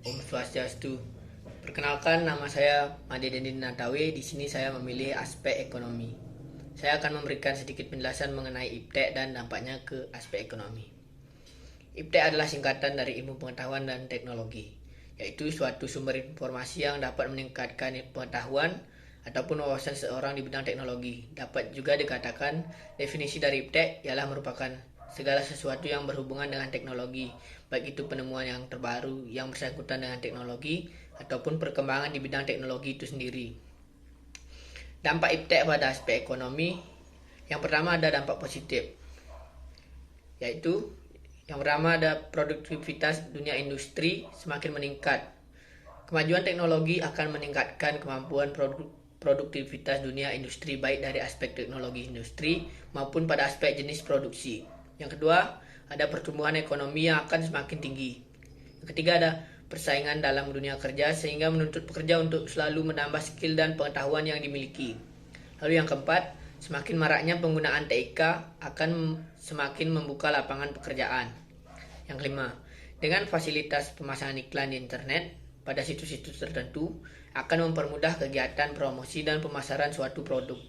Om Swastiastu. Perkenalkan, nama saya Made Dendi Natawe. Di sini saya memilih aspek ekonomi. Saya akan memberikan sedikit penjelasan mengenai IPTEK dan dampaknya ke aspek ekonomi. IPTEK adalah singkatan dari Ilmu Pengetahuan dan Teknologi, yaitu suatu sumber informasi yang dapat meningkatkan pengetahuan ataupun wawasan seseorang di bidang teknologi. Dapat juga dikatakan definisi dari IPTEK ialah merupakan segala sesuatu yang berhubungan dengan teknologi, baik itu penemuan yang terbaru yang bersangkutan dengan teknologi ataupun perkembangan di bidang teknologi itu sendiri. Dampak IPTEK pada aspek ekonomi, yang pertama ada dampak positif, yaitu yang pertama ada produktivitas dunia industri semakin meningkat. Kemajuan teknologi akan meningkatkan kemampuan produktivitas dunia industri baik dari aspek teknologi industri maupun pada aspek jenis produksi. Yang kedua, ada pertumbuhan ekonomi yang akan semakin tinggi. Yang ketiga, ada persaingan dalam dunia kerja sehingga menuntut pekerja untuk selalu menambah skill dan pengetahuan yang dimiliki. Lalu yang keempat, semakin maraknya penggunaan TIK akan semakin membuka lapangan pekerjaan. Yang kelima, dengan fasilitas pemasangan iklan di internet pada situs-situs tertentu akan mempermudah kegiatan promosi dan pemasaran suatu produk.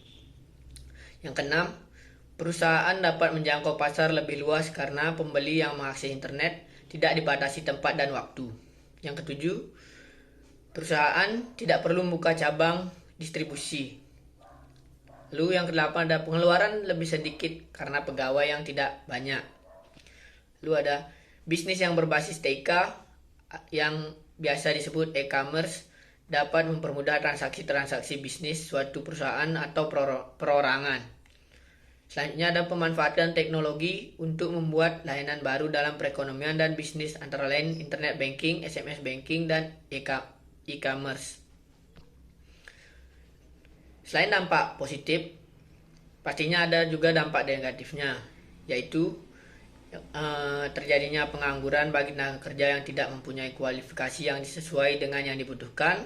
Yang keenam, perusahaan dapat menjangkau pasar lebih luas karena pembeli yang mengakses internet tidak dibatasi tempat dan waktu. Yang ketujuh, perusahaan tidak perlu membuka cabang distribusi. Lalu yang kedelapan, ada pengeluaran lebih sedikit karena pegawai yang tidak banyak. Lalu ada bisnis yang berbasis TIK yang biasa disebut e-commerce dapat mempermudah transaksi-transaksi bisnis suatu perusahaan atau perorangan. Selanjutnya ada pemanfaatan teknologi untuk membuat layanan baru dalam perekonomian dan bisnis antara lain internet banking, SMS banking, dan e-commerce. Selain dampak positif, pastinya ada juga dampak negatifnya, yaitu terjadinya pengangguran bagi tenaga kerja yang tidak mempunyai kualifikasi yang sesuai dengan yang dibutuhkan.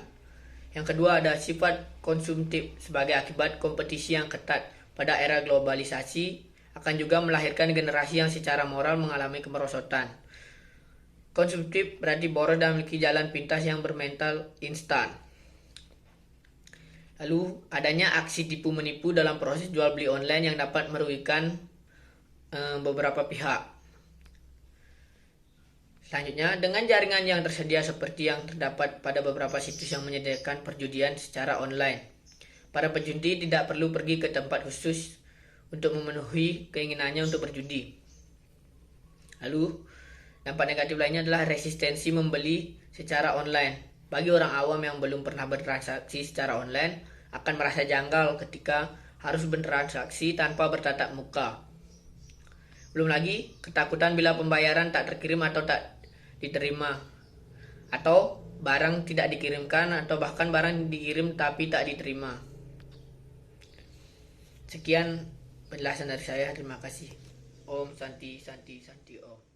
Yang kedua, ada sifat konsumtif sebagai akibat kompetisi yang ketat pada era globalisasi akan juga melahirkan generasi yang secara moral mengalami kemerosotan. Konsumtif berarti boros dan memiliki jalan pintas yang bermental instan. Lalu adanya aksi tipu menipu dalam proses jual beli online yang dapat merugikan beberapa pihak. Selanjutnya, dengan jaringan yang tersedia seperti yang terdapat pada beberapa situs yang menyediakan perjudian secara online, para penjudi tidak perlu pergi ke tempat khusus untuk memenuhi keinginannya untuk berjudi. Lalu, dampak negatif lainnya adalah resistensi membeli secara online. Bagi orang awam yang belum pernah bertransaksi secara online, akan merasa janggal ketika harus bertransaksi tanpa bertatap muka. Belum lagi, ketakutan bila pembayaran tak terkirim atau tak diterima, atau barang tidak dikirimkan, atau bahkan barang dikirim tapi tak diterima. Sekian penjelasan dari saya. Terima kasih. Om Santi Santi Santi Om.